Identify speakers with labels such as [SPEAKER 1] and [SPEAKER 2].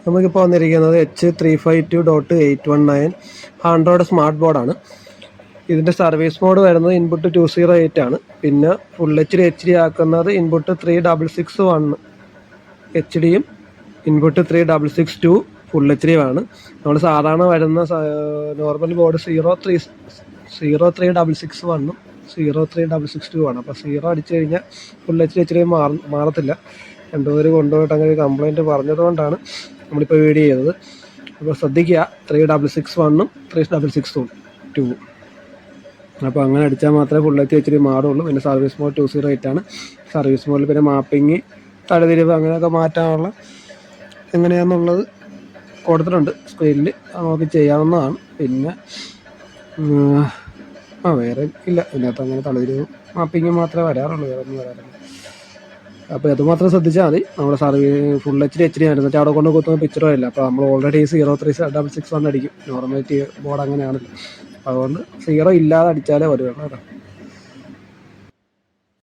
[SPEAKER 1] നമുക്കിപ്പോൾ വന്നിരിക്കുന്നത് H352.819 Android smart ബോർഡാണ്. ഇതിൻ്റെ സർവീസ് മോഡ് വരുന്നത് ഇൻപുട്ട് 208 ആണ്. പിന്നെ ഫുൾ HD ആക്കുന്നത് input 3661 HD input 3662 full HD ആണ്. നമ്മൾ സാധാരണ വരുന്ന നോർമൽ ബോർഡ് 03661 03662 ആണ്. അപ്പോൾ 0 അടിച്ചു കഴിഞ്ഞാൽ ഫുൾ HD മാറത്തില്ല. രണ്ടുപേര് കൊണ്ടുപോയിട്ട് അങ്ങനെ കംപ്ലൈൻറ്റ് പറഞ്ഞതുകൊണ്ടാണ് നമ്മളിപ്പോൾ വീഡിയോ ചെയ്തത്. അപ്പോൾ ശ്രദ്ധിക്കുക, 3661 3662. അപ്പോൾ അങ്ങനെ അടിച്ചാൽ മാത്രമേ ഫുൾ HD മാറുള്ളൂ. പിന്നെ സർവീസ് മോഡ് 208 ആണ്. സർവീസ് മോഡിൽ പിന്നെ മാപ്പിങ്, തലതിരിവ് അങ്ങനെയൊക്കെ മാറ്റാനുള്ള എങ്ങനെയാണെന്നുള്ളത് കൊടുത്തിട്ടുണ്ട് സ്ക്രീനിൽ. നമുക്ക് ചെയ്യാവുന്നതാണ്. പിന്നെ വേറെ ഇല്ല, ഇതിനകത്ത് അങ്ങനെ തലതിരിവ് മാപ്പിങ് മാത്രമേ വരാറുള്ളൂ, വേറെ ഒന്നും വരാറില്ല. അപ്പോൾ അത് മാത്രം ശ്രദ്ധിച്ചാൽ മതി. നമ്മുടെ ഫുൾ HD ആണ്. എന്നിട്ട് അവിടെ കൊണ്ട് കുത്തുന്ന പിക്ചറോ ഇല്ല. അപ്പോൾ നമ്മൾ ഓൾറെഡി 03661 അടിക്കും. നോർമാലിറ്റി ബോർഡ് അങ്ങനെയാണല്ലോ. അതുകൊണ്ട് 0 ഇല്ലാതെ അടിച്ചാലേ വരുള്ളൂ കേട്ടോ.